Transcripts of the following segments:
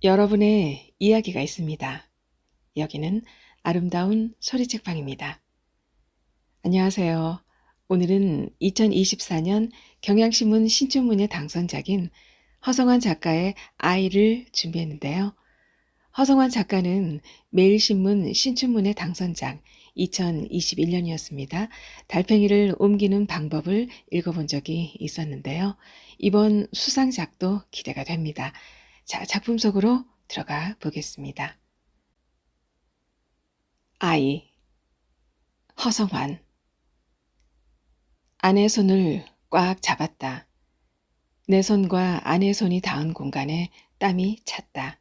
여러분의 이야기가 있습니다. 여기는 아름다운 소리책방입니다. 안녕하세요. 오늘은 2024년 경향신문 신춘문예 당선작인 허성환 작가의 아이를 준비했는데요. 허성환 작가는 매일신문 신춘문예 당선작 2021년이었습니다. 달팽이를 옮기는 방법을 읽어본 적이 있었는데요. 이번 수상작도 기대가 됩니다. 자, 작품 속으로 들어가 보겠습니다. 아이, 허성환. 아내 손을 꽉 잡았다. 내 손과 아내 손이 닿은 공간에 땀이 찼다.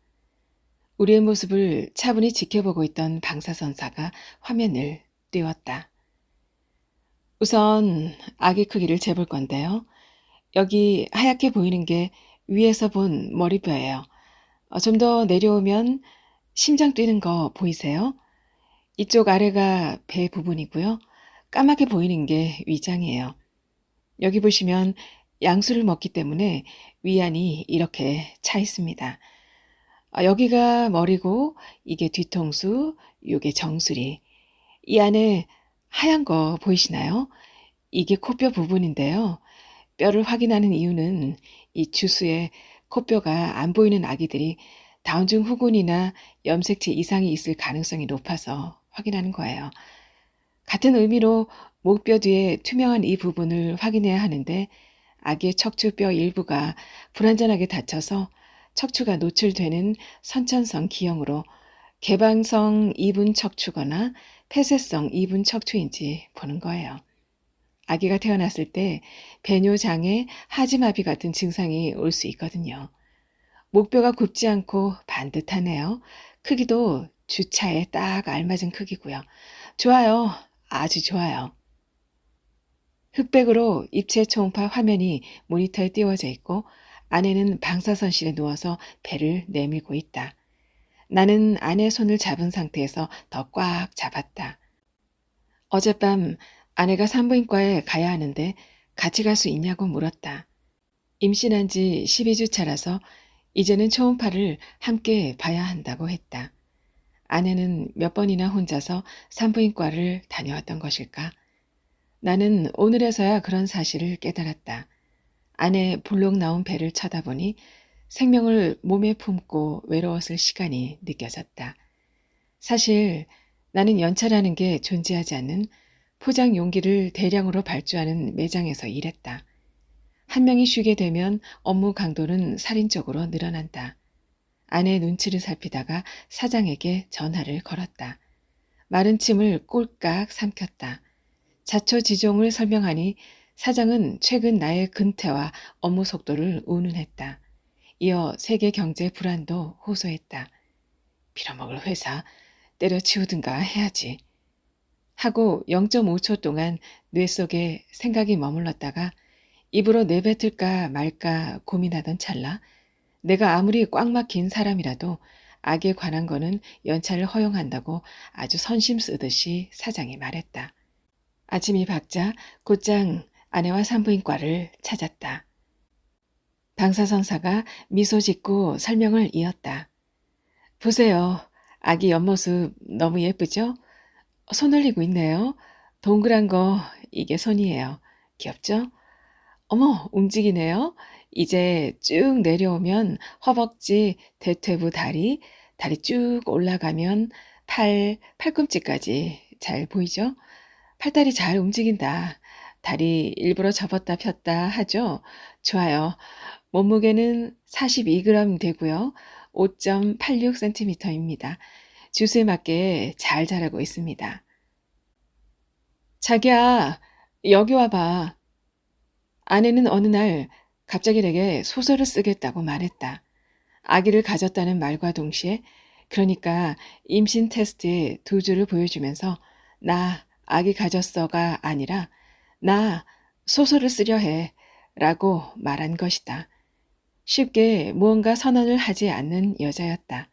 우리의 모습을 차분히 지켜보고 있던 방사선사가 화면을 띄웠다. 우선 아기 크기를 재볼 건데요. 여기 하얗게 보이는 게 위에서 본 머리뼈예요. 좀 더 내려오면 심장 뛰는 거 보이세요? 이쪽 아래가 배 부분이고요. 까맣게 보이는 게 위장이에요. 여기 보시면 양수를 먹기 때문에 위안이 이렇게 차 있습니다. 여기가 머리고 이게 뒤통수, 이게 정수리. 이 안에 하얀 거 보이시나요? 이게 코뼈 부분인데요. 뼈를 확인하는 이유는 이 주수에 코뼈가 안 보이는 아기들이 다운증 후군이나 염색체 이상이 있을 가능성이 높아서 확인하는 거예요. 같은 의미로 목뼈 뒤에 투명한 이 부분을 확인해야 하는데 아기의 척추뼈 일부가 불완전하게 닫혀서 척추가 노출되는 선천성 기형으로 개방성 이분 척추거나 폐쇄성 이분 척추인지 보는 거예요. 아기가 태어났을 때 배뇨장애, 하지마비 같은 증상이 올 수 있거든요. 목뼈가 굽지 않고 반듯하네요. 크기도 주차에 딱 알맞은 크기고요. 좋아요. 아주 좋아요. 흑백으로 입체 초음파 화면이 모니터에 띄워져 있고 아내는 방사선실에 누워서 배를 내밀고 있다. 나는 아내 손을 잡은 상태에서 더 꽉 잡았다. 어젯밤 아내가 산부인과에 가야 하는데 같이 갈 수 있냐고 물었다. 임신한 지 12주 차라서 이제는 초음파를 함께 봐야 한다고 했다. 아내는 몇 번이나 혼자서 산부인과를 다녀왔던 것일까? 나는 오늘에서야 그런 사실을 깨달았다. 아내 볼록 나온 배를 쳐다보니 생명을 몸에 품고 외로웠을 시간이 느껴졌다. 사실 나는 연차라는 게 존재하지 않는 포장 용기를 대량으로 발주하는 매장에서 일했다. 한 명이 쉬게 되면 업무 강도는 살인적으로 늘어난다. 아내의 눈치를 살피다가 사장에게 전화를 걸었다. 마른 침을 꼴깍 삼켰다. 자초지종을 설명하니 사장은 최근 나의 근태와 업무 속도를 운운했다. 이어 세계 경제 불안도 호소했다. 빌어먹을 회사 때려치우든가 해야지. 하고 0.5초 동안 뇌 속에 생각이 머물렀다가 입으로 내뱉을까 말까 고민하던 찰나 내가 아무리 꽉 막힌 사람이라도 악에 관한 거는 연차를 허용한다고 아주 선심 쓰듯이 사장이 말했다. 아침이 밝자 곧장 아내와 산부인과를 찾았다. 방사선사가 미소 짓고 설명을 이었다. 보세요. 아기 옆모습 너무 예쁘죠? 손 흘리고 있네요. 동그란 거 이게 손이에요. 귀엽죠? 어머, 움직이네요. 이제 쭉 내려오면 허벅지, 대퇴부 다리, 다리 쭉 올라가면 팔꿈치까지 잘 보이죠? 팔다리 잘 움직인다. 다리 일부러 접었다 폈다 하죠? 좋아요. 몸무게는 42g 되고요. 5.86cm입니다. 주수에 맞게 잘 자라고 있습니다. 자기야, 여기 와봐. 아내는 어느 날 갑자기 내게 소설을 쓰겠다고 말했다. 아기를 가졌다는 말과 동시에 그러니까 임신 테스트의 두 줄을 보여주면서 나 아기 가졌어가 아니라 나 소설을 쓰려 해 라고 말한 것이다. 쉽게 무언가 선언을 하지 않는 여자였다.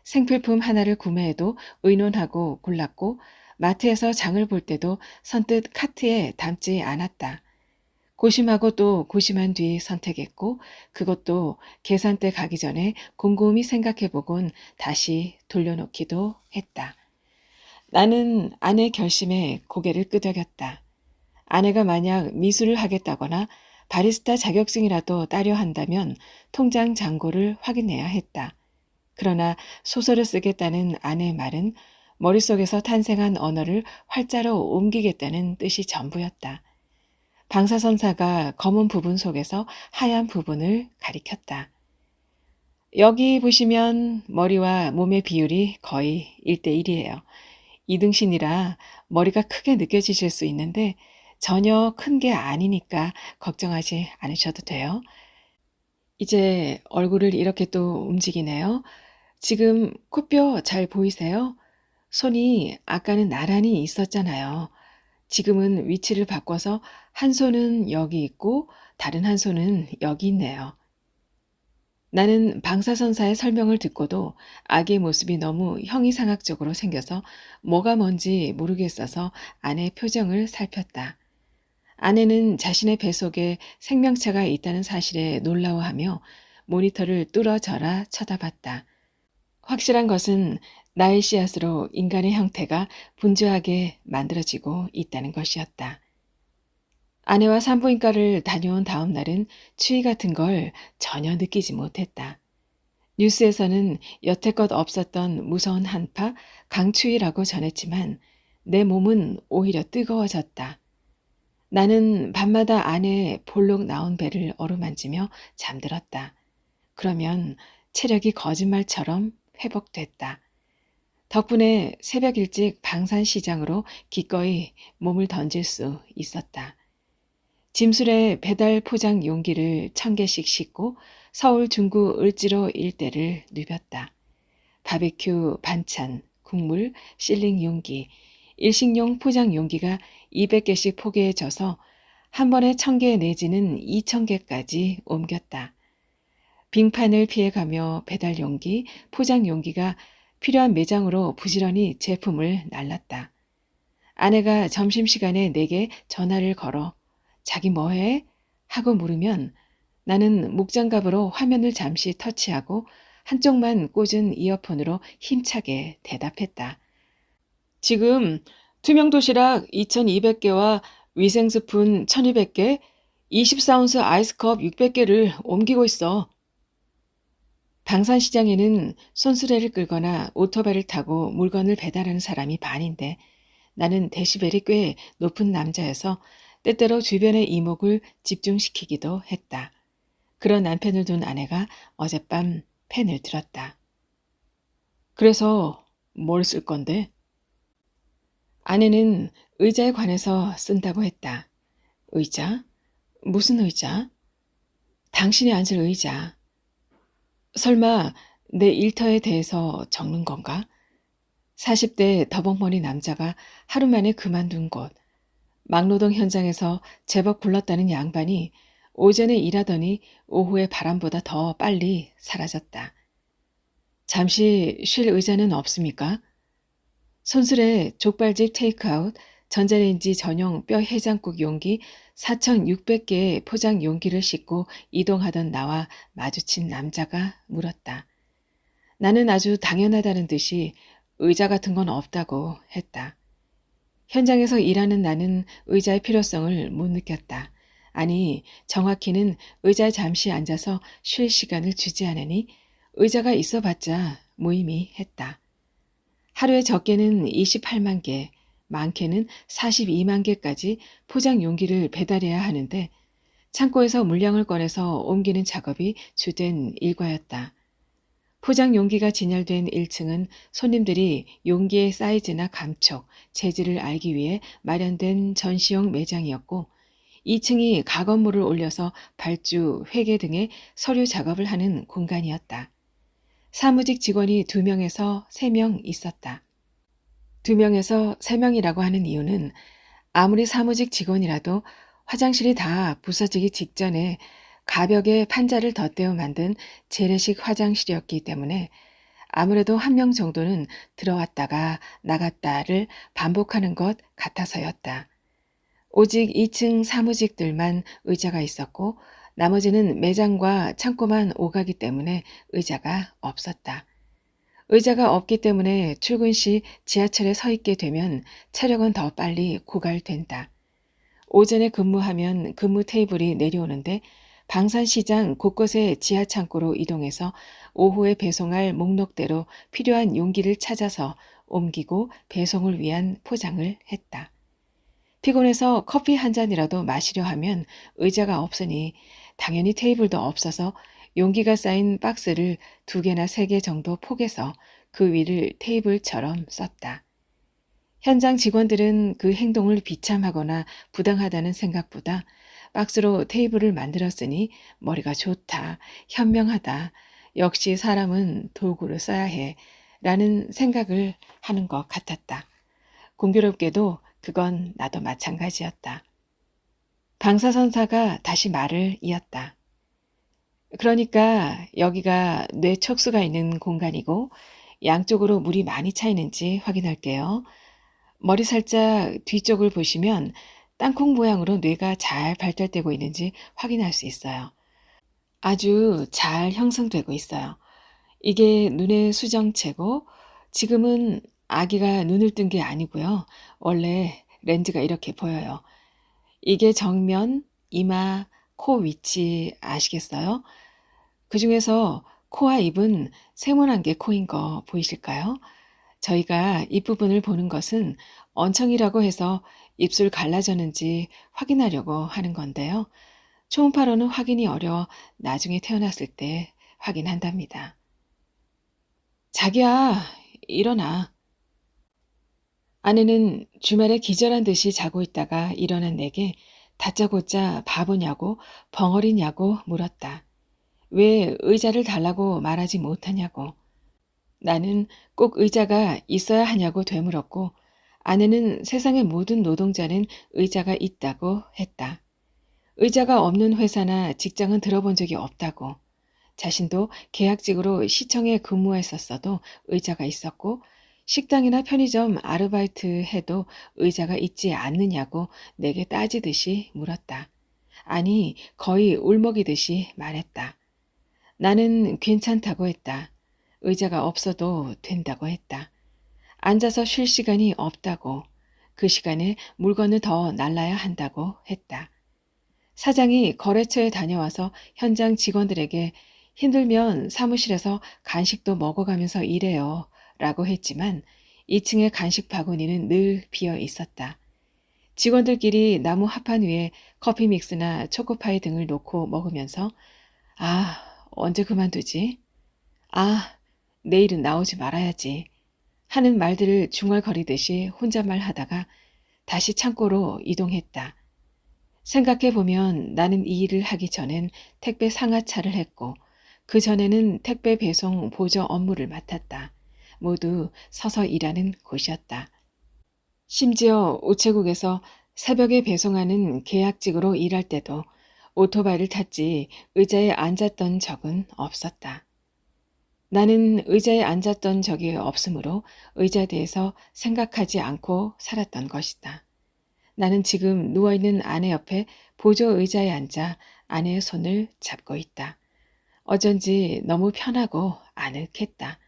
생필품 하나를 구매해도 의논하고 골랐고 마트에서 장을 볼 때도 선뜻 카트에 담지 않았다. 고심하고 또 고심한 뒤 선택했고 그것도 계산대 가기 전에 곰곰이 생각해보곤 다시 돌려놓기도 했다. 나는 아내 결심에 고개를 끄덕였다. 아내가 만약 미술을 하겠다거나 바리스타 자격증이라도 따려 한다면 통장 잔고를 확인해야 했다. 그러나 소설을 쓰겠다는 아내의 말은 머릿속에서 탄생한 언어를 활자로 옮기겠다는 뜻이 전부였다. 방사선사가 검은 부분 속에서 하얀 부분을 가리켰다. 여기 보시면 머리와 몸의 비율이 거의 1대1이에요. 이등신이라 머리가 크게 느껴지실 수 있는데 전혀 큰 게 아니니까 걱정하지 않으셔도 돼요. 이제 얼굴을 이렇게 또 움직이네요. 지금 코뼈 잘 보이세요? 손이 아까는 나란히 있었잖아요. 지금은 위치를 바꿔서 한 손은 여기 있고 다른 한 손은 여기 있네요. 나는 방사선사의 설명을 듣고도 아기의 모습이 너무 형이상학적으로 생겨서 뭐가 뭔지 모르겠어서 아내의 표정을 살폈다. 아내는 자신의 뱃속에 생명체가 있다는 사실에 놀라워하며 모니터를 뚫어져라 쳐다봤다. 확실한 것은 나의 씨앗으로 인간의 형태가 분주하게 만들어지고 있다는 것이었다. 아내와 산부인과를 다녀온 다음 날은 추위 같은 걸 전혀 느끼지 못했다. 뉴스에서는 여태껏 없었던 무서운 한파, 강추위라고 전했지만 내 몸은 오히려 뜨거워졌다. 나는 밤마다 아내의 볼록 나온 배를 어루만지며 잠들었다. 그러면 체력이 거짓말처럼 회복됐다. 덕분에 새벽 일찍 방산시장으로 기꺼이 몸을 던질 수 있었다. 짐술에 배달 포장 용기를 1000개씩 싣고 서울 중구 을지로 일대를 누볐다. 바베큐 반찬, 국물, 실링 용기, 일식용 포장 용기가 200개씩 포개져서 한 번에 1000개 내지는 2000개까지 옮겼다. 빙판을 피해가며 배달 용기, 포장 용기가 필요한 매장으로 부지런히 제품을 날랐다. 아내가 점심시간에 내게 전화를 걸어 자기 뭐해? 하고 물으면 나는 목장갑으로 화면을 잠시 터치하고 한쪽만 꽂은 이어폰으로 힘차게 대답했다. 지금 투명 도시락 2200개와 위생 스푼 1200개, 24온스 아이스컵 600개를 옮기고 있어. 방산시장에는 손수레를 끌거나 오토바이를 타고 물건을 배달하는 사람이 반인데 나는 데시벨이 꽤 높은 남자여서 때때로 주변의 이목을 집중시키기도 했다. 그런 남편을 둔 아내가 어젯밤 펜을 들었다. 그래서 뭘 쓸 건데? 아내는 의자에 관해서 쓴다고 했다. 의자? 무슨 의자? 당신이 앉을 의자. 설마 내 일터에 대해서 적는 건가? 40대 더벅머리 남자가 하루 만에 그만둔 곳. 막노동 현장에서 제법 굴렀다는 양반이 오전에 일하더니 오후에 바람보다 더 빨리 사라졌다. 잠시 쉴 의자는 없습니까? 손술에 족발집 테이크아웃, 전자레인지 전용 뼈 해장국 용기 4,600개의 포장 용기를 싣고 이동하던 나와 마주친 남자가 물었다. 나는 아주 당연하다는 듯이 의자 같은 건 없다고 했다. 현장에서 일하는 나는 의자의 필요성을 못 느꼈다. 아니, 정확히는 의자에 잠시 앉아서 쉴 시간을 주지 않으니 의자가 있어봤자 무의미했다. 하루에 적게는 28만 개, 많게는 42만 개까지 포장 용기를 배달해야 하는데 창고에서 물량을 꺼내서 옮기는 작업이 주된 일과였다. 포장 용기가 진열된 1층은 손님들이 용기의 사이즈나 감촉, 재질을 알기 위해 마련된 전시용 매장이었고 2층이 가건물을 올려서 발주, 회계 등의 서류 작업을 하는 공간이었다. 사무직 직원이 2명에서 3명 있었다. 2명에서 3명이라고 하는 이유는 아무리 사무직 직원이라도 화장실이 다 부서지기 직전에 가벽에 판자를 덧대어 만든 재래식 화장실이었기 때문에 아무래도 1명 정도는 들어왔다가 나갔다를 반복하는 것 같아서였다. 오직 2층 사무직들만 의자가 있었고 나머지는 매장과 창고만 오가기 때문에 의자가 없었다. 의자가 없기 때문에 출근 시 지하철에 서 있게 되면 체력은 더 빨리 고갈된다. 오전에 근무하면 근무 테이블이 내려오는데 방산시장 곳곳의 지하 창고로 이동해서 오후에 배송할 목록대로 필요한 용기를 찾아서 옮기고 배송을 위한 포장을 했다. 피곤해서 커피 한 잔이라도 마시려 하면 의자가 없으니 당연히 테이블도 없어서 용기가 쌓인 박스를 2개나 3개 정도 포개서 그 위를 테이블처럼 썼다. 현장 직원들은 그 행동을 비참하거나 부당하다는 생각보다 박스로 테이블을 만들었으니 머리가 좋다, 현명하다, 역시 사람은 도구를 써야 해 라는 생각을 하는 것 같았다. 공교롭게도 그건 나도 마찬가지였다. 방사선사가 다시 말을 이었다. 그러니까 여기가 뇌 척수가 있는 공간이고 양쪽으로 물이 많이 차 있는지 확인할게요. 머리 살짝 뒤쪽을 보시면 땅콩 모양으로 뇌가 잘 발달되고 있는지 확인할 수 있어요. 아주 잘 형성되고 있어요. 이게 눈의 수정체고 지금은 아기가 눈을 뜬 게 아니고요. 원래 렌즈가 이렇게 보여요. 이게 정면, 이마, 코 위치 아시겠어요? 그중에서 코와 입은 세모난 게 코인 거 보이실까요? 저희가 입부분을 보는 것은 언청이라고 해서 입술 갈라졌는지 확인하려고 하는 건데요. 초음파로는 확인이 어려워 나중에 태어났을 때 확인한답니다. 자기야, 일어나. 아내는 주말에 기절한 듯이 자고 있다가 일어난 내게 다짜고짜 바보냐고 벙어리냐고 물었다. 왜 의자를 달라고 말하지 못하냐고. 나는 꼭 의자가 있어야 하냐고 되물었고 아내는 세상의 모든 노동자는 의자가 있다고 했다. 의자가 없는 회사나 직장은 들어본 적이 없다고. 자신도 계약직으로 시청에 근무했었어도 의자가 있었고 식당이나 편의점 아르바이트 해도 의자가 있지 않느냐고 내게 따지듯이 물었다. 아니, 거의 울먹이듯이 말했다. 나는 괜찮다고 했다. 의자가 없어도 된다고 했다. 앉아서 쉴 시간이 없다고. 그 시간에 물건을 더 날라야 한다고 했다. 사장이 거래처에 다녀와서 현장 직원들에게 힘들면 사무실에서 간식도 먹어가면서 일해요 라고 했지만 2층의 간식 바구니는 늘 비어 있었다. 직원들끼리 나무 합판 위에 커피 믹스나 초코파이 등을 놓고 먹으면서 아, 언제 그만두지? 아, 내일은 나오지 말아야지 하는 말들을 중얼거리듯이 혼잣말 하다가 다시 창고로 이동했다. 생각해보면 나는 이 일을 하기 전엔 택배 상하차를 했고 그 전에는 택배 배송 보조 업무를 맡았다. 모두 서서 일하는 곳이었다. 심지어 우체국에서 새벽에 배송하는 계약직으로 일할 때도 오토바이를 탔지 의자에 앉았던 적은 없었다. 나는 의자에 앉았던 적이 없으므로 의자에 대해서 생각하지 않고 살았던 것이다. 나는 지금 누워있는 아내 옆에 보조 의자에 앉아 아내의 손을 잡고 있다. 어쩐지 너무 편하고 아늑했다.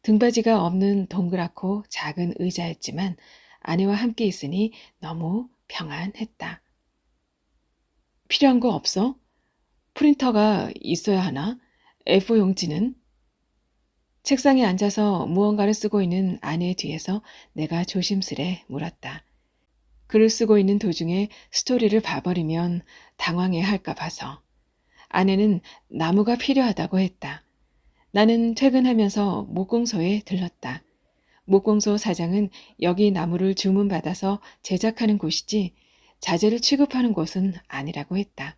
등받이가 없는 동그랗고 작은 의자였지만 아내와 함께 있으니 너무 평안했다. 필요한 거 없어? 프린터가 있어야 하나? A4 용지는? 책상에 앉아서 무언가를 쓰고 있는 아내 뒤에서 내가 조심스레 물었다. 글을 쓰고 있는 도중에 스토리를 봐버리면 당황해 할까 봐서. 아내는 나무가 필요하다고 했다. 나는 퇴근하면서 목공소에 들렀다. 목공소 사장은 여기 나무를 주문받아서 제작하는 곳이지 자재를 취급하는 곳은 아니라고 했다.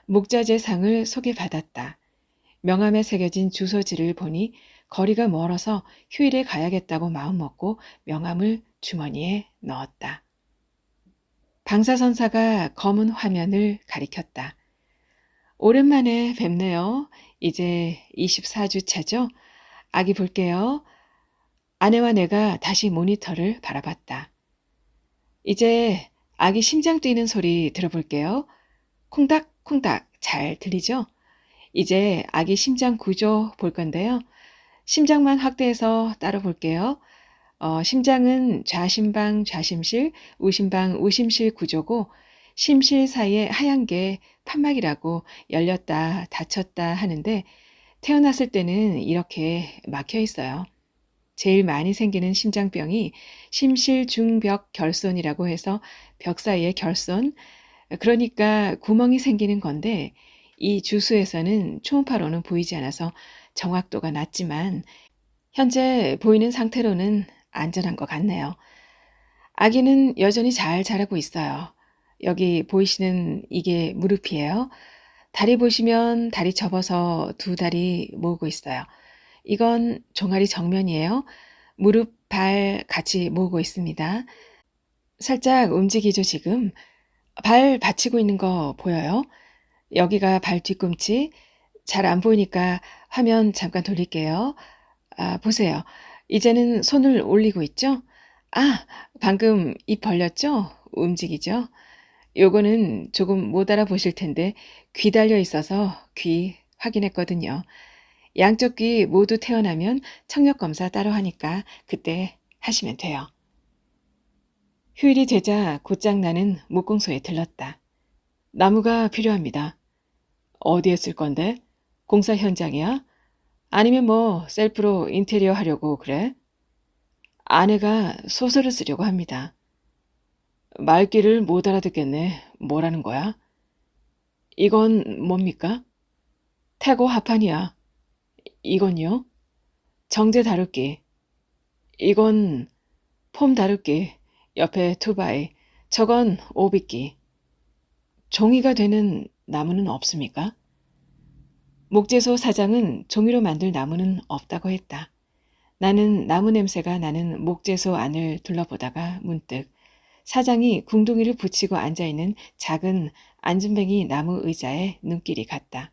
목자재상을 소개받았다. 명함에 새겨진 주소지를 보니 거리가 멀어서 휴일에 가야겠다고 마음먹고 명함을 주머니에 넣었다. 방사선사가 검은 화면을 가리켰다. 오랜만에 뵙네요. 이제 24주 차죠? 아기 볼게요. 아내와 내가 다시 모니터를 바라봤다. 이제 아기 심장 뛰는 소리 들어볼게요. 콩닥콩닥 잘 들리죠? 이제 아기 심장 구조 볼 건데요. 심장만 확대해서 따라 볼게요. 심장은 좌심방 좌심실, 우심방 우심실 구조고 심실 사이에 하얀 게 판막이라고 열렸다 닫혔다 하는데 태어났을 때는 이렇게 막혀 있어요. 제일 많이 생기는 심장병이 심실중벽 결손이라고 해서 벽 사이에 결손, 그러니까 구멍이 생기는 건데 이 주수에서는 초음파로는 보이지 않아서 정확도가 낮지만 현재 보이는 상태로는 안전한 것 같네요. 아기는 여전히 잘 자라고 있어요. 여기 보이시는 이게 무릎이에요. 다리 보시면 다리 접어서 두 다리 모으고 있어요. 이건 종아리 정면이에요. 무릎, 발 같이 모으고 있습니다. 살짝 움직이죠, 지금? 발 받치고 있는 거 보여요? 여기가 발 뒤꿈치. 잘 안 보이니까 화면 잠깐 돌릴게요. 보세요. 이제는 손을 올리고 있죠? 방금 입 벌렸죠? 움직이죠? 요거는 조금 못 알아보실 텐데 귀 달려 있어서 귀 확인했거든요. 양쪽 귀 모두 태어나면 청력 검사 따로 하니까 그때 하시면 돼요. 휴일이 되자 곧장 나는 목공소에 들렀다. 나무가 필요합니다. 어디에 쓸 건데? 공사 현장이야? 아니면 뭐 셀프로 인테리어 하려고 그래? 아내가 소설을 쓰려고 합니다. 말귀를 못 알아듣겠네. 뭐라는 거야? 이건 뭡니까? 태고 합판이야. 이건요? 정제 다루기. 이건 폼 다루기. 옆에 투바이. 저건 오빗기. 종이가 되는 나무는 없습니까? 목재소 사장은 종이로 만들 나무는 없다고 했다. 나는 나무 냄새가 나는 목재소 안을 둘러보다가 문득 사장이 궁둥이를 붙이고 앉아있는 작은 안전뱅이 나무 의자에 눈길이 갔다.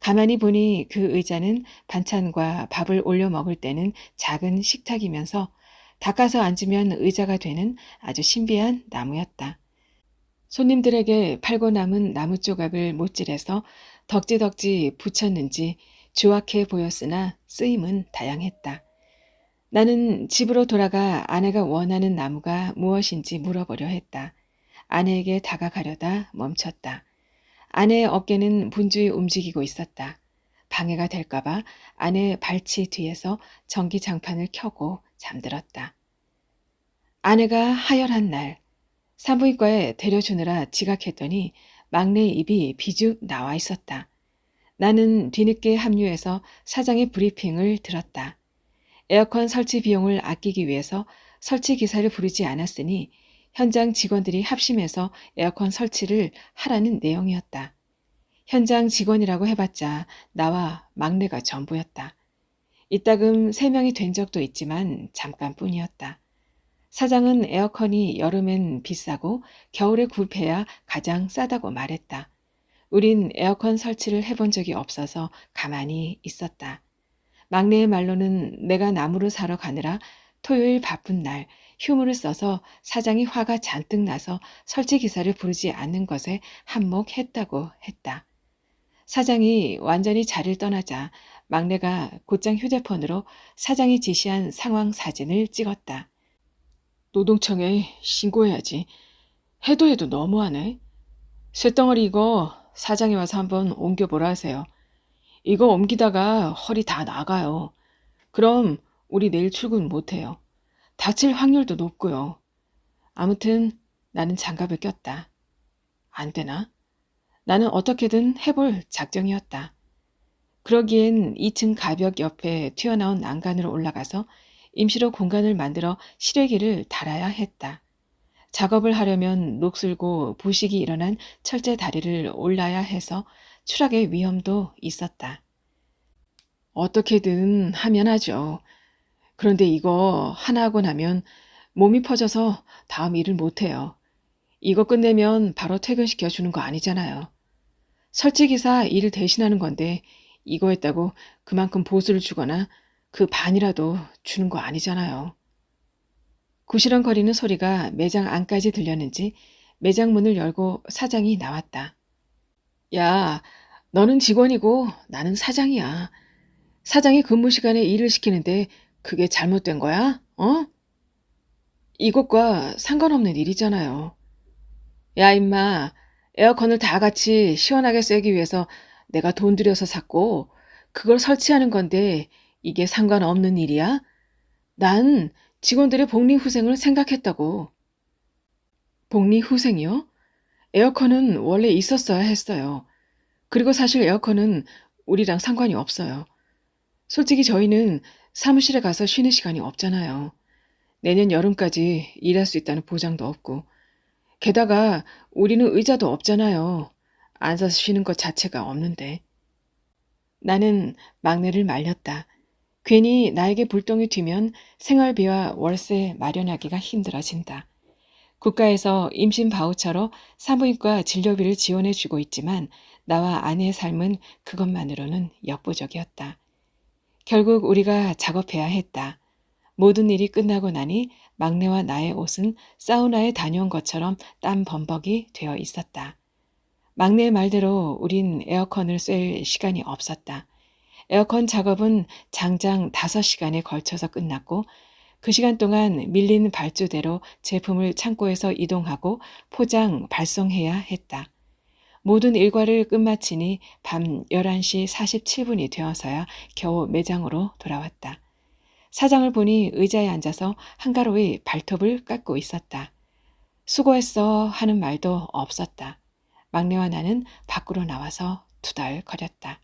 가만히 보니 그 의자는 반찬과 밥을 올려 먹을 때는 작은 식탁이면서 닦아서 앉으면 의자가 되는 아주 신비한 나무였다. 손님들에게 팔고 남은 나무 조각을 못질해서 덕지덕지 붙였는지 주악해 보였으나 쓰임은 다양했다. 나는 집으로 돌아가 아내가 원하는 나무가 무엇인지 물어보려 했다. 아내에게 다가가려다 멈췄다. 아내의 어깨는 분주히 움직이고 있었다. 방해가 될까봐 아내의 발치 뒤에서 전기장판을 켜고 잠들었다. 아내가 하혈한 날 산부인과에 데려주느라 지각했더니 막내 입이 비죽 나와 있었다. 나는 뒤늦게 합류해서 사장의 브리핑을 들었다. 에어컨 설치 비용을 아끼기 위해서 설치 기사를 부르지 않았으니 현장 직원들이 합심해서 에어컨 설치를 하라는 내용이었다. 현장 직원이라고 해봤자 나와 막내가 전부였다. 이따금 3명이 된 적도 있지만 잠깐뿐이었다. 사장은 에어컨이 여름엔 비싸고 겨울에 구입해야 가장 싸다고 말했다. 우린 에어컨 설치를 해본 적이 없어서 가만히 있었다. 막내의 말로는 내가 나무를 사러 가느라 토요일 바쁜 날 휴무를 써서 사장이 화가 잔뜩 나서 설치 기사를 부르지 않는 것에 한몫했다고 했다. 사장이 완전히 자리를 떠나자 막내가 곧장 휴대폰으로 사장이 지시한 상황 사진을 찍었다. 노동청에 신고해야지. 해도 해도 너무하네. 쇳덩어리 이거 사장이 와서 한번 옮겨보라 하세요. 이거 옮기다가 허리 다 나가요. 그럼 우리 내일 출근 못해요. 다칠 확률도 높고요. 아무튼 나는 장갑을 꼈다. 안 되나? 나는 어떻게든 해볼 작정이었다. 그러기엔 2층 가벽 옆에 튀어나온 난간으로 올라가서 임시로 공간을 만들어 실외기를 달아야 했다. 작업을 하려면 녹슬고 부식이 일어난 철제 다리를 올라야 해서 추락의 위험도 있었다. 어떻게든 하면 하죠. 그런데 이거 하나 하고 나면 몸이 퍼져서 다음 일을 못해요. 이거 끝내면 바로 퇴근시켜 주는 거 아니잖아요. 설치기사 일을 대신하는 건데 이거 했다고 그만큼 보수를 주거나 그 반이라도 주는 거 아니잖아요. 구시렁거리는 소리가 매장 안까지 들렸는지 매장 문을 열고 사장이 나왔다. 야, 너는 직원이고 나는 사장이야. 사장이 근무 시간에 일을 시키는데 그게 잘못된 거야? 어? 이것과 상관없는 일이잖아요. 야, 임마. 에어컨을 다 같이 시원하게 쐬기 위해서 내가 돈 들여서 샀고, 그걸 설치하는 건데 이게 상관없는 일이야? 난 직원들의 복리후생을 생각했다고. 복리후생이요? 에어컨은 원래 있었어야 했어요. 그리고 사실 에어컨은 우리랑 상관이 없어요. 솔직히 저희는 사무실에 가서 쉬는 시간이 없잖아요. 내년 여름까지 일할 수 있다는 보장도 없고. 게다가 우리는 의자도 없잖아요. 앉아서 쉬는 것 자체가 없는데. 나는 막내를 말렸다. 괜히 나에게 불똥이 튀면 생활비와 월세 마련하기가 힘들어진다. 국가에서 임신 바우처로 산부인과 진료비를 지원해 주고 있지만 나와 아내의 삶은 그것만으로는 역부족이었다. 결국 우리가 작업해야 했다. 모든 일이 끝나고 나니 막내와 나의 옷은 사우나에 다녀온 것처럼 땀 범벅이 되어 있었다. 막내의 말대로 우린 에어컨을 쐴 시간이 없었다. 에어컨 작업은 장장 5시간에 걸쳐서 끝났고 그 시간 동안 밀린 발주대로 제품을 창고에서 이동하고 포장, 발송해야 했다. 모든 일과를 끝마치니 밤 11시 47분이 되어서야 겨우 매장으로 돌아왔다. 사장을 보니 의자에 앉아서 한가로이 발톱을 깎고 있었다. 수고했어 하는 말도 없었다. 막내와 나는 밖으로 나와서 투덜거렸다.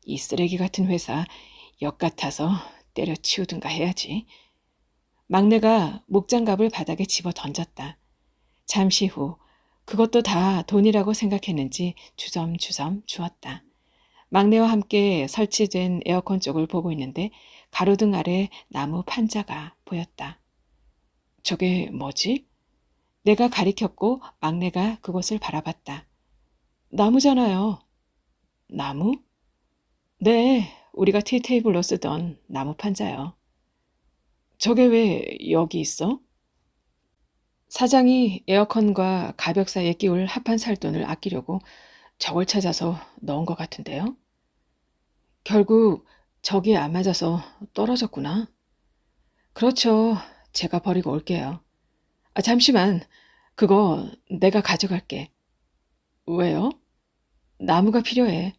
이 쓰레기 같은 회사 역 같아서 때려치우든가 해야지. 막내가 목장갑을 바닥에 집어 던졌다. 잠시 후 그것도 다 돈이라고 생각했는지 주섬주섬 주었다. 막내와 함께 설치된 에어컨 쪽을 보고 있는데 가로등 아래 나무 판자가 보였다. 저게 뭐지? 내가 가리켰고 막내가 그곳을 바라봤다. 나무잖아요. 나무? 네, 우리가 티테이블로 쓰던 나무 판자요. 저게 왜 여기 있어? 사장이 에어컨과 가벽사에 끼울 합판 살돈을 아끼려고 저걸 찾아서 넣은 것 같은데요. 결국 저기에 안 맞아서 떨어졌구나. 그렇죠. 제가 버리고 올게요. 아, 잠시만. 그거 내가 가져갈게. 왜요? 나무가 필요해.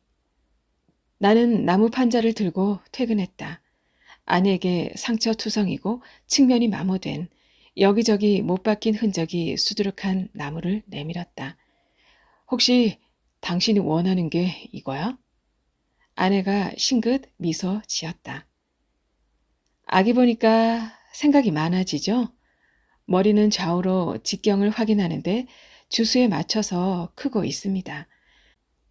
나는 나무 판자를 들고 퇴근했다. 아내에게 상처투성이고 측면이 마모된 여기저기 못 박힌 흔적이 수두룩한 나무를 내밀었다. 혹시 당신이 원하는 게 이거야? 아내가 싱긋 미소 지었다. 아기 보니까 생각이 많아지죠? 머리는 좌우로 직경을 확인하는데 주수에 맞춰서 크고 있습니다.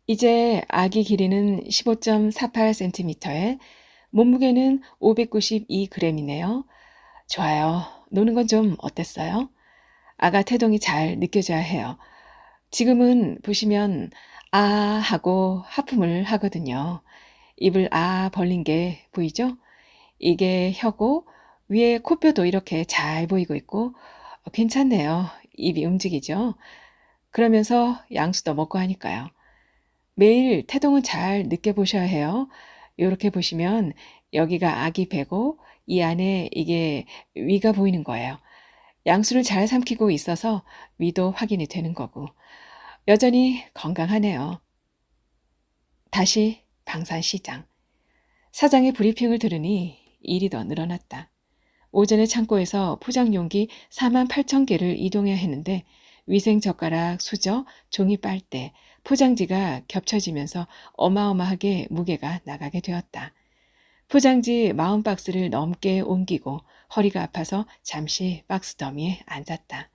이제 아기 길이는 15.48cm에 몸무게는 592g이네요. 좋아요. 노는 건 좀 어땠어요? 아가 태동이 잘 느껴져야 해요. 지금은 보시면 아 하고 하품을 하거든요. 입을 아 벌린 게 보이죠? 이게 혀고 위에 코뼈도 이렇게 잘 보이고 있고 괜찮네요. 입이 움직이죠? 그러면서 양수도 먹고 하니까요. 매일 태동은 잘 느껴보셔야 해요. 요렇게 보시면 여기가 아기 배고 이 안에 이게 위가 보이는 거예요. 양수를 잘 삼키고 있어서 위도 확인이 되는 거고 여전히 건강하네요. 다시 방산시장. 사장의 브리핑을 들으니 일이 더 늘어났다. 오전에 창고에서 포장용기 48,000개를 이동해야 했는데 위생젓가락, 수저, 종이 빨대, 포장지가 겹쳐지면서 어마어마하게 무게가 나가게 되었다. 포장지 40박스를 넘게 옮기고 허리가 아파서 잠시 박스 더미에 앉았다.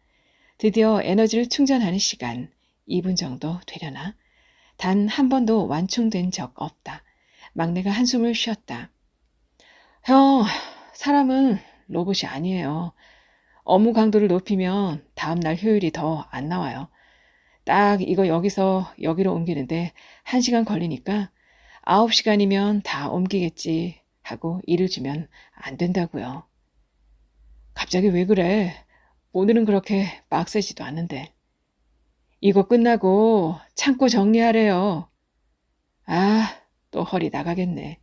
드디어 에너지를 충전하는 시간 2분 정도 되려나? 단 한 번도 완충된 적 없다. 막내가 한숨을 쉬었다. 형, 사람은 로봇이 아니에요. 업무 강도를 높이면 다음날 효율이 더 안 나와요. 딱 이거 여기서 여기로 옮기는데 1시간 걸리니까 9시간이면 다 옮기겠지 하고 일을 주면 안 된다고요. 갑자기 왜 그래? 오늘은 그렇게 빡세지도 않는데. 이거 끝나고 창고 정리하래요. 아, 또 허리 나가겠네.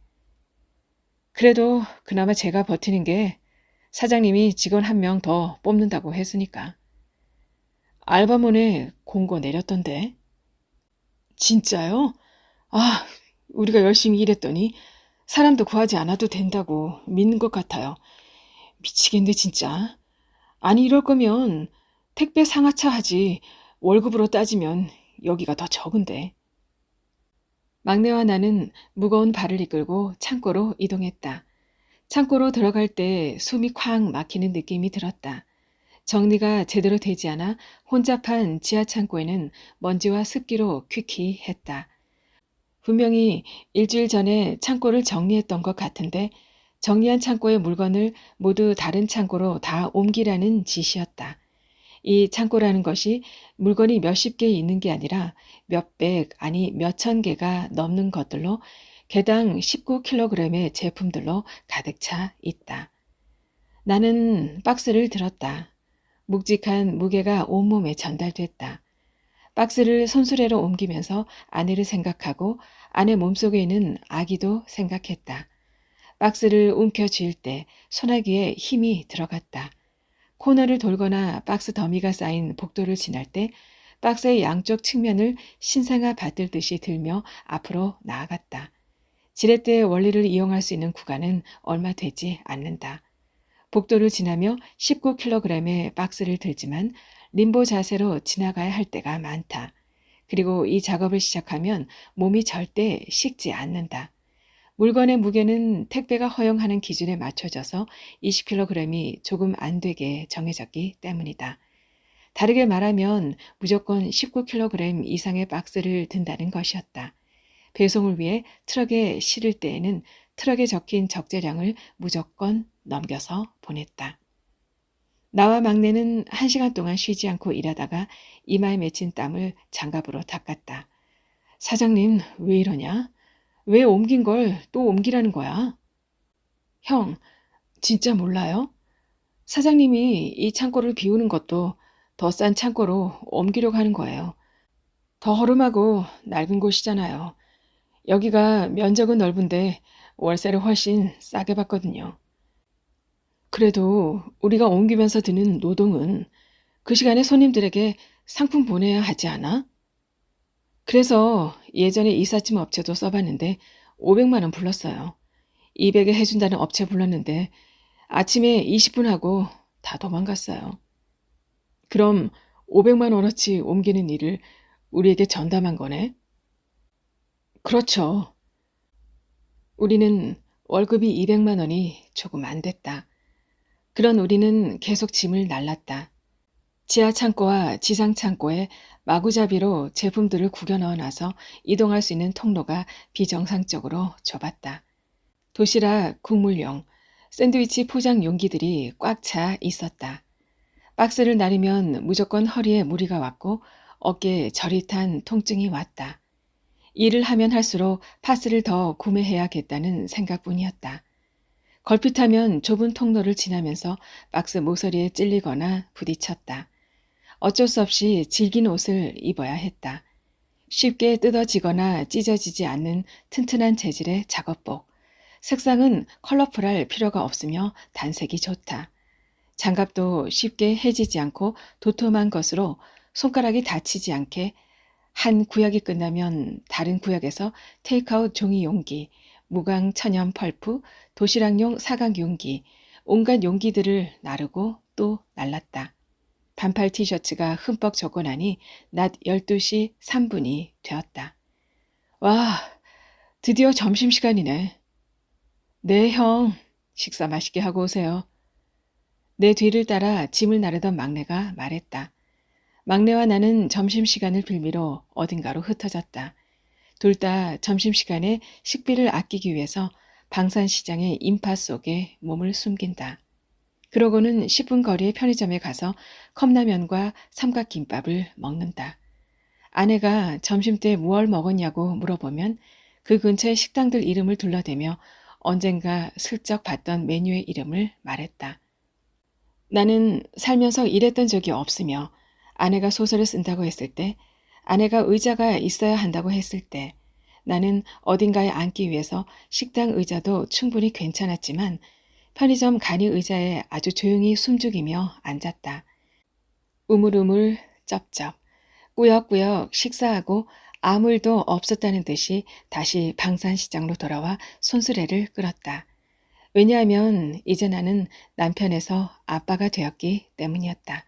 그래도 그나마 제가 버티는 게 사장님이 직원 한 명 더 뽑는다고 했으니까. 알바몬에 공고 내렸던데. 진짜요? 아, 우리가 열심히 일했더니 사람도 구하지 않아도 된다고 믿는 것 같아요. 미치겠네, 진짜. 아니, 이럴 거면 택배 상하차 하지. 월급으로 따지면 여기가 더 적은데. 막내와 나는 무거운 발을 이끌고 창고로 이동했다. 창고로 들어갈 때 숨이 콱 막히는 느낌이 들었다. 정리가 제대로 되지 않아 혼잡한 지하 창고에는 먼지와 습기로 퀴퀴했다. 분명히 일주일 전에 창고를 정리했던 것 같은데 정리한 창고의 물건을 모두 다른 창고로 다 옮기라는 지시였다. 이 창고라는 것이 물건이 몇십 개 있는 게 아니라 몇백 아니 몇천 개가 넘는 것들로 개당 19kg의 제품들로 가득 차 있다. 나는 박스를 들었다. 묵직한 무게가 온몸에 전달됐다. 박스를 손수레로 옮기면서 아내를 생각하고 아내 몸속에 있는 아기도 생각했다. 박스를 움켜쥘 때 소나기에 힘이 들어갔다. 코너를 돌거나 박스 더미가 쌓인 복도를 지날 때 박스의 양쪽 측면을 신생아 받들듯이 들며 앞으로 나아갔다. 지렛대의 원리를 이용할 수 있는 구간은 얼마 되지 않는다. 복도를 지나며 19kg의 박스를 들지만 림보 자세로 지나가야 할 때가 많다. 그리고 이 작업을 시작하면 몸이 절대 식지 않는다. 물건의 무게는 택배가 허용하는 기준에 맞춰져서 20kg이 조금 안 되게 정해졌기 때문이다. 다르게 말하면 무조건 19kg 이상의 박스를 든다는 것이었다. 배송을 위해 트럭에 실을 때에는 트럭에 적힌 적재량을 무조건 넘겨서 보냈다. 나와 막내는 1시간 동안 쉬지 않고 일하다가 이마에 맺힌 땀을 장갑으로 닦았다. 사장님, 왜 이러냐? 왜 옮긴 걸 또 옮기라는 거야? 형, 진짜 몰라요? 사장님이 이 창고를 비우는 것도 더 싼 창고로 옮기려고 하는 거예요. 더 허름하고 낡은 곳이잖아요. 여기가 면적은 넓은데 월세를 훨씬 싸게 받거든요. 그래도 우리가 옮기면서 드는 노동은 그 시간에 손님들에게 상품 보내야 하지 않아? 그래서 예전에 이삿짐 업체도 써봤는데 500만 원 불렀어요. 200에 해준다는 업체 불렀는데 아침에 20분 하고 다 도망갔어요. 그럼 500만 원어치 옮기는 일을 우리에게 전담한 거네? 그렇죠. 우리는 월급이 200만 원이 조금 안 됐다. 그런 우리는 계속 짐을 날랐다. 지하 창고와 지상 창고에 마구잡이로 제품들을 구겨 넣어놔서 이동할 수 있는 통로가 비정상적으로 좁았다. 도시락, 국물용, 샌드위치 포장 용기들이 꽉 차 있었다. 박스를 나르면 무조건 허리에 무리가 왔고 어깨에 저릿한 통증이 왔다. 일을 하면 할수록 파스를 더 구매해야겠다는 생각뿐이었다. 걸핏하면 좁은 통로를 지나면서 박스 모서리에 찔리거나 부딪혔다. 어쩔 수 없이 질긴 옷을 입어야 했다. 쉽게 뜯어지거나 찢어지지 않는 튼튼한 재질의 작업복. 색상은 컬러풀할 필요가 없으며 단색이 좋다. 장갑도 쉽게 해지지 않고 도톰한 것으로 손가락이 다치지 않게 한 구역이 끝나면 다른 구역에서 테이크아웃 종이 용기, 무광 천연 펄프, 도시락용 사각 용기, 온갖 용기들을 나르고 또 날랐다. 반팔 티셔츠가 흠뻑 젖고 나니 낮 12시 3분이 되었다. 와, 드디어 점심시간이네. 네, 형. 식사 맛있게 하고 오세요. 내 뒤를 따라 짐을 나르던 막내가 말했다. 막내와 나는 점심시간을 빌미로 어딘가로 흩어졌다. 둘 다 점심시간에 식비를 아끼기 위해서 방산시장의 인파 속에 몸을 숨긴다. 그러고는 10분 거리의 편의점에 가서 컵라면과 삼각김밥을 먹는다. 아내가 점심때 무얼 먹었냐고 물어보면 그 근처의 식당들 이름을 둘러대며 언젠가 슬쩍 봤던 메뉴의 이름을 말했다. 나는 살면서 일했던 적이 없으며 아내가 소설을 쓴다고 했을 때, 아내가 의자가 있어야 한다고 했을 때, 나는 어딘가에 앉기 위해서 식당 의자도 충분히 괜찮았지만 편의점 간이 의자에 아주 조용히 숨죽이며 앉았다. 우물우물 쩝쩝 꾸역꾸역 식사하고 아무 일도 없었다는 듯이 다시 방산시장로 돌아와 손수레를 끌었다. 왜냐하면 이제 나는 남편에서 아빠가 되었기 때문이었다.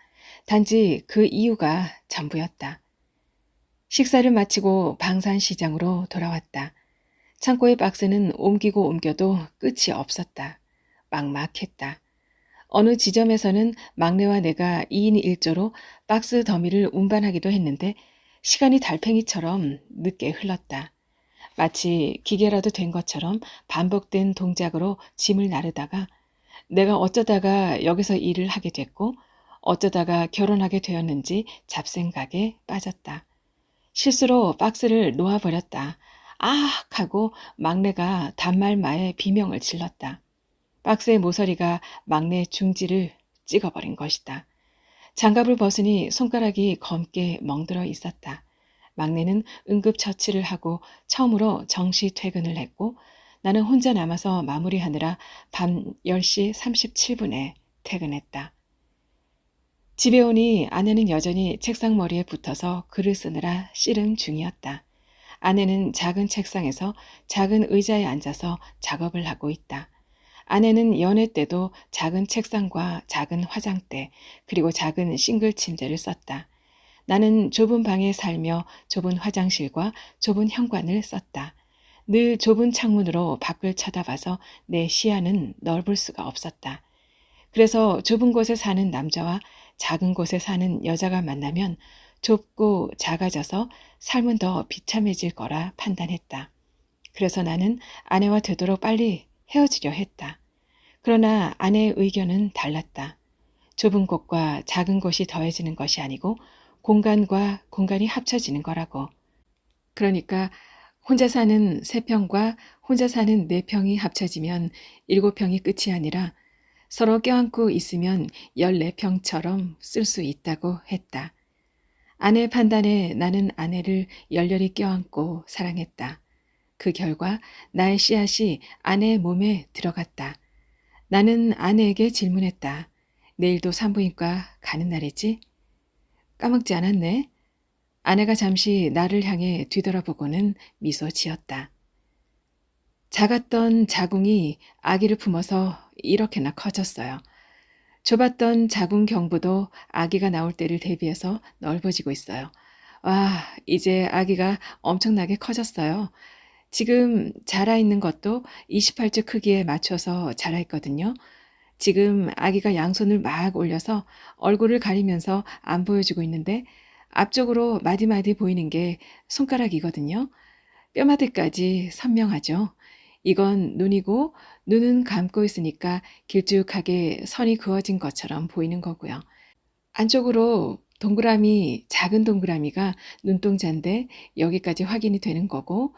단지 그 이유가 전부였다. 식사를 마치고 방산시장으로 돌아왔다. 창고의 박스는 옮기고 옮겨도 끝이 없었다. 막막했다. 어느 지점에서는 막내와 내가 2인 1조로 박스 더미를 운반하기도 했는데 시간이 달팽이처럼 늦게 흘렀다. 마치 기계라도 된 것처럼 반복된 동작으로 짐을 나르다가 내가 어쩌다가 여기서 일을 하게 됐고 어쩌다가 결혼하게 되었는지 잡생각에 빠졌다. 실수로 박스를 놓아버렸다. 아! 하고 막내가 단말마에 비명을 질렀다. 박스의 모서리가 막내 중지를 찍어버린 것이다. 장갑을 벗으니 손가락이 검게 멍들어 있었다. 막내는 응급처치를 하고 처음으로 정시 퇴근을 했고 나는 혼자 남아서 마무리하느라 밤 10시 37분에 퇴근했다. 집에 오니 아내는 여전히 책상머리에 붙어서 글을 쓰느라 씨름 중이었다. 아내는 작은 책상에서 작은 의자에 앉아서 작업을 하고 있다. 아내는 연애 때도 작은 책상과 작은 화장대 그리고 작은 싱글 침대를 썼다. 나는 좁은 방에 살며 좁은 화장실과 좁은 현관을 썼다. 늘 좁은 창문으로 밖을 쳐다봐서 내 시야는 넓을 수가 없었다. 그래서 좁은 곳에 사는 남자와 작은 곳에 사는 여자가 만나면 좁고 작아져서 삶은 더 비참해질 거라 판단했다. 그래서 나는 아내와 되도록 빨리 헤어지려 했다. 그러나 아내의 의견은 달랐다. 좁은 곳과 작은 곳이 더해지는 것이 아니고 공간과 공간이 합쳐지는 거라고. 그러니까 혼자 사는 3평과 혼자 사는 4평이 합쳐지면 7평이 끝이 아니라 서로 껴안고 있으면 14평처럼 쓸 수 있다고 했다. 아내의 판단에 나는 아내를 열렬히 껴안고 사랑했다. 그 결과 나의 씨앗이 아내의 몸에 들어갔다. 나는 아내에게 질문했다. 내일도 산부인과 가는 날이지? 까먹지 않았네. 아내가 잠시 나를 향해 뒤돌아보고는 미소 지었다. 작았던 자궁이 아기를 품어서 이렇게나 커졌어요. 좁았던 자궁 경부도 아기가 나올 때를 대비해서 넓어지고 있어요. 와, 이제 아기가 엄청나게 커졌어요. 지금 자라있는 것도 28주 크기에 맞춰서 자라있거든요. 지금 아기가 양손을 막 올려서 얼굴을 가리면서 안 보여주고 있는데 앞쪽으로 마디마디 보이는 게 손가락이거든요. 뼈마디까지 선명하죠. 이건 눈이고 눈은 감고 있으니까 길쭉하게 선이 그어진 것처럼 보이는 거고요. 안쪽으로 동그라미, 작은 동그라미가 눈동자인데 여기까지 확인이 되는 거고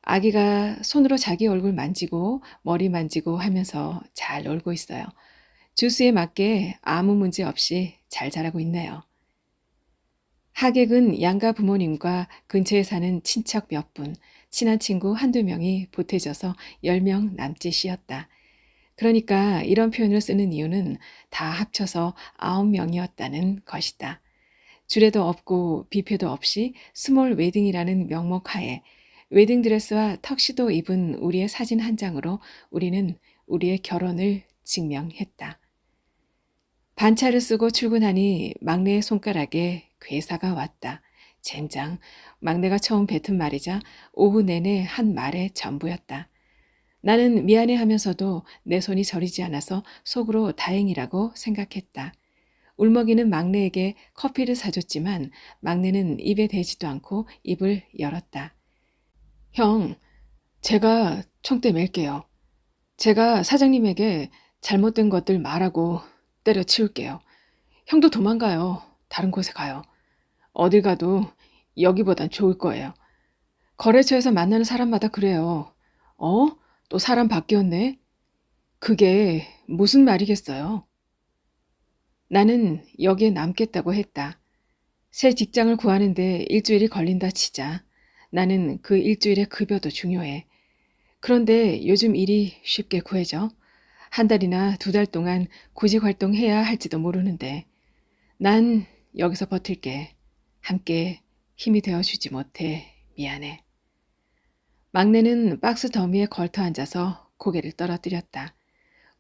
아기가 손으로 자기 얼굴 만지고 머리 만지고 하면서 잘 놀고 있어요. 주스에 맞게 아무 문제 없이 잘 자라고 있네요. 하객은 양가 부모님과 근처에 사는 친척 몇 분, 친한 친구 한두 명이 보태져서 10명 남짓이었다. 그러니까 이런 표현을 쓰는 이유는 다 합쳐서 9명이었다는 것이다. 주례도 없고 뷔페도 없이 스몰 웨딩이라는 명목 하에 웨딩드레스와 턱시도 입은 우리의 사진 한 장으로 우리는 우리의 결혼을 증명했다. 반차를 쓰고 출근하니 막내의 손가락에 괴사가 왔다. 젠장, 막내가 처음 뱉은 말이자 오후 내내 한 말의 전부였다. 나는 미안해하면서도 내 손이 저리지 않아서 속으로 다행이라고 생각했다. 울먹이는 막내에게 커피를 사줬지만 막내는 입에 대지도 않고 입을 열었다. 형, 제가 총대 맬게요. 제가 사장님에게 잘못된 것들 말하고 때려치울게요. 형도 도망가요. 다른 곳에 가요. 어딜 가도 여기보단 좋을 거예요. 거래처에서 만나는 사람마다 그래요. 어? 또 사람 바뀌었네? 그게 무슨 말이겠어요? 나는 여기에 남겠다고 했다. 새 직장을 구하는데 일주일이 걸린다 치자. 나는 그 일주일의 급여도 중요해. 그런데 요즘 일이 쉽게 구해져. 한 달이나 두 달 동안 구직 활동해야 할지도 모르는데. 난 여기서 버틸게. 함께 힘이 되어주지 못해 미안해. 막내는 박스 더미에 걸터 앉아서 고개를 떨어뜨렸다.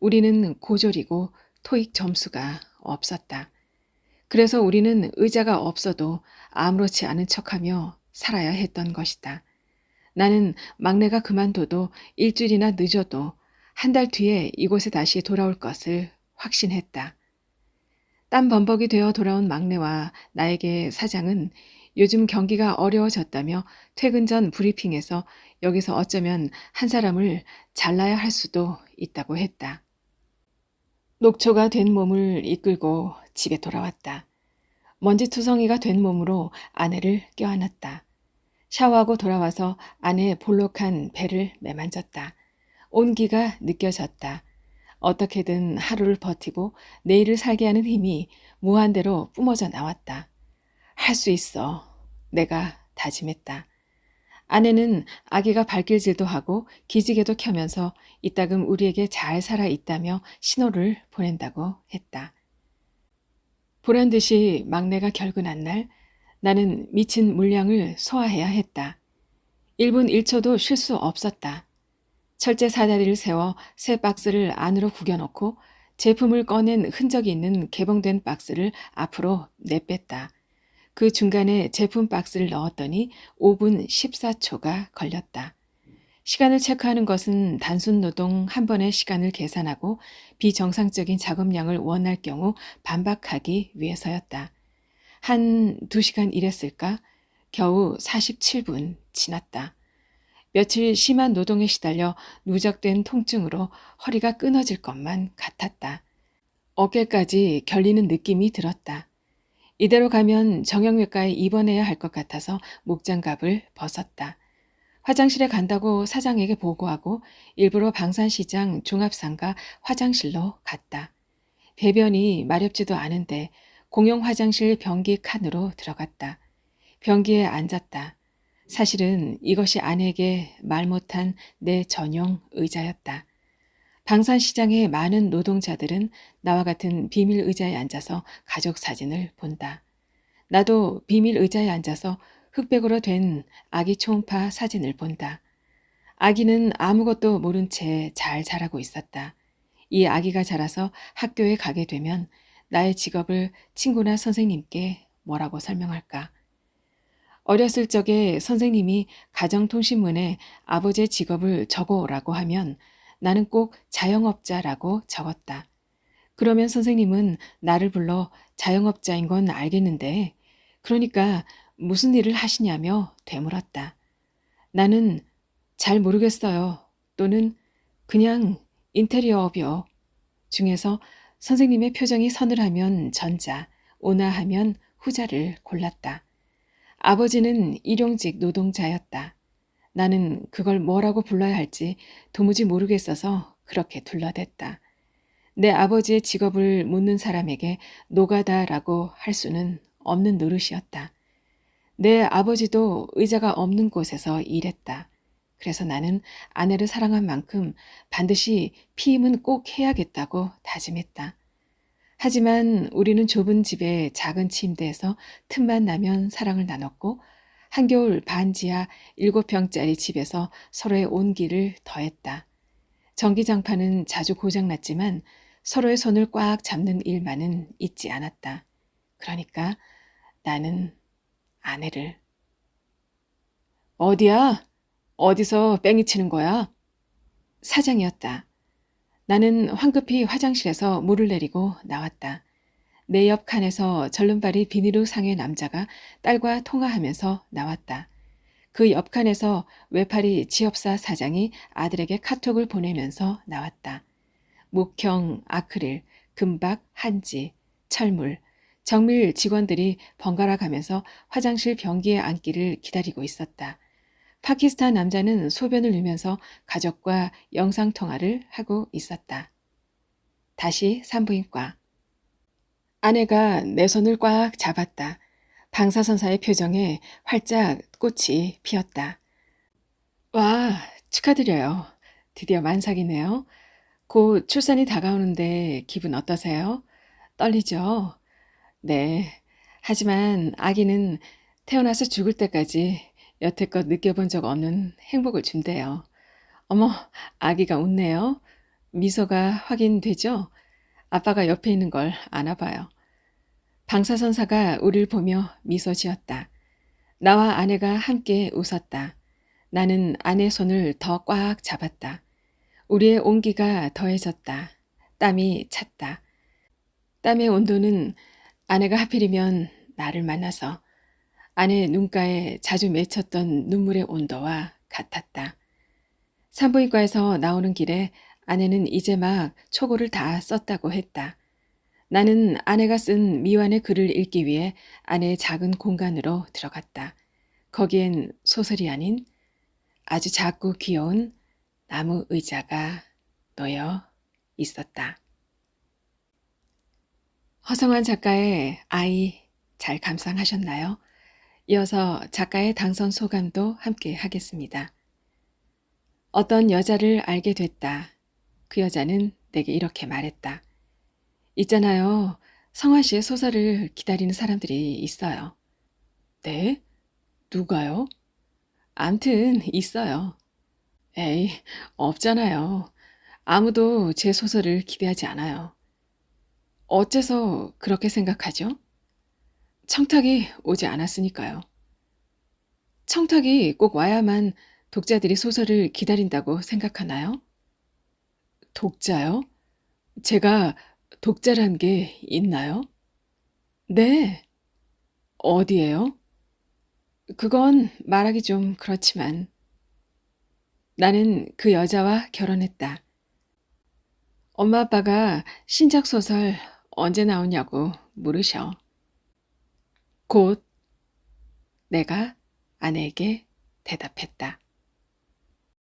우리는 고졸이고 토익 점수가 없었다. 그래서 우리는 의자가 없어도 아무렇지 않은 척하며 살아야 했던 것이다. 나는 막내가 그만둬도 일주일이나 늦어도 한 달 뒤에 이곳에 다시 돌아올 것을 확신했다. 땀 범벅이 되어 돌아온 막내와 나에게 사장은 요즘 경기가 어려워졌다며 퇴근 전 브리핑에서 여기서 어쩌면 한 사람을 잘라야 할 수도 있다고 했다. 녹초가 된 몸을 이끌고 집에 돌아왔다. 먼지투성이가 된 몸으로 아내를 껴안았다. 샤워하고 돌아와서 아내의 볼록한 배를 매만졌다. 온기가 느껴졌다. 어떻게든 하루를 버티고 내일을 살게 하는 힘이 무한대로 뿜어져 나왔다. 할 수 있어. 내가 다짐했다. 아내는 아기가 발길질도 하고 기지개도 켜면서 이따금 우리에게 잘 살아 있다며 신호를 보낸다고 했다. 보란 듯이 막내가 결근한 날 나는 미친 물량을 소화해야 했다. 1분 1초도 쉴 수 없었다. 철제 사다리를 세워 새 박스를 안으로 구겨놓고 제품을 꺼낸 흔적이 있는 개봉된 박스를 앞으로 내뺐다. 그 중간에 제품 박스를 넣었더니 5분 14초가 걸렸다. 시간을 체크하는 것은 단순 노동 한 번의 시간을 계산하고 비정상적인 작업량을 원할 경우 반박하기 위해서였다. 한 2시간 일했을까? 겨우 47분 지났다. 며칠 심한 노동에 시달려 누적된 통증으로 허리가 끊어질 것만 같았다. 어깨까지 결리는 느낌이 들었다. 이대로 가면 정형외과에 입원해야 할 것 같아서 목장갑을 벗었다. 화장실에 간다고 사장에게 보고하고 일부러 방산시장 종합상가 화장실로 갔다. 배변이 마렵지도 않은데 공용 화장실 변기 칸으로 들어갔다. 변기에 앉았다. 사실은 이것이 아내에게 말 못한 내 전용 의자였다. 방산시장의 많은 노동자들은 나와 같은 비밀 의자에 앉아서 가족 사진을 본다. 나도 비밀 의자에 앉아서 흑백으로 된 아기 초음파 사진을 본다. 아기는 아무것도 모른 채 잘 자라고 있었다. 이 아기가 자라서 학교에 가게 되면 나의 직업을 친구나 선생님께 뭐라고 설명할까? 어렸을 적에 선생님이 가정통신문에 아버지의 직업을 적어오라고 하면 나는 꼭 자영업자라고 적었다. 그러면 선생님은 나를 불러 자영업자인 건 알겠는데 그러니까 무슨 일을 하시냐며 되물었다. 나는 잘 모르겠어요. 또는 그냥 인테리어업이요. 중에서 선생님의 표정이 서늘하면 전자, 온화하면 후자를 골랐다. 아버지는 일용직 노동자였다. 나는 그걸 뭐라고 불러야 할지 도무지 모르겠어서 그렇게 둘러댔다. 내 아버지의 직업을 묻는 사람에게 노가다라고 할 수는 없는 노릇이었다. 내 아버지도 의자가 없는 곳에서 일했다. 그래서 나는 아내를 사랑한 만큼 반드시 피임은 꼭 해야겠다고 다짐했다. 하지만 우리는 좁은 집의 작은 침대에서 틈만 나면 사랑을 나눴고 한겨울 반지하 7평짜리 집에서 서로의 온기를 더했다. 전기장판은 자주 고장났지만 서로의 손을 꽉 잡는 일만은 잊지 않았다. 그러니까 나는 아내를. 어디야? 어디서 뺑이 치는 거야? 사장이었다. 나는 황급히 화장실에서 물을 내리고 나왔다. 내 옆 칸에서 절름발이 비닐우 상의 남자가 딸과 통화하면서 나왔다. 그 옆 칸에서 외파리 지업사 사장이 아들에게 카톡을 보내면서 나왔다. 목형, 아크릴, 금박, 한지, 철물, 정밀 직원들이 번갈아 가면서 화장실 변기에 앉기를 기다리고 있었다. 파키스탄 남자는 소변을 누면서 가족과 영상통화를 하고 있었다. 다시 산부인과. 아내가 내 손을 꽉 잡았다. 방사선사의 표정에 활짝 꽃이 피었다. 와, 축하드려요. 드디어 만삭이네요. 곧 출산이 다가오는데 기분 어떠세요? 떨리죠? 네. 하지만 아기는 태어나서 죽을 때까지 여태껏 느껴본 적 없는 행복을 준대요. 어머, 아기가 웃네요. 미소가 확인되죠? 아빠가 옆에 있는 걸 아나 봐요. 방사선사가 우리를 보며 미소 지었다. 나와 아내가 함께 웃었다. 나는 아내 손을 더 꽉 잡았다. 우리의 온기가 더해졌다. 땀이 찼다. 땀의 온도는 아내가 하필이면 나를 만나서 아내 눈가에 자주 맺혔던 눈물의 온도와 같았다. 산부인과에서 나오는 길에 아내는 이제 막 초고를 다 썼다고 했다. 나는 아내가 쓴 미완의 글을 읽기 위해 아내의 작은 공간으로 들어갔다. 거기엔 소설이 아닌 아주 작고 귀여운 나무 의자가 놓여 있었다. 허성환 작가의 아이 잘 감상하셨나요? 이어서 작가의 당선 소감도 함께 하겠습니다. 어떤 여자를 알게 됐다. 그 여자는 내게 이렇게 말했다. 있잖아요. 성화 씨의 소설을 기다리는 사람들이 있어요. 네? 누가요? 암튼 있어요. 에이, 없잖아요. 아무도 제 소설을 기대하지 않아요. 어째서 그렇게 생각하죠? 청탁이 오지 않았으니까요. 청탁이 꼭 와야만 독자들이 소설을 기다린다고 생각하나요? 독자요? 제가 독자란 게 있나요? 네. 어디에요? 그건 말하기 좀 그렇지만 나는 그 여자와 결혼했다. 엄마 아빠가 신작 소설 언제 나오냐고 물으셔. 곧 내가 아내에게 대답했다.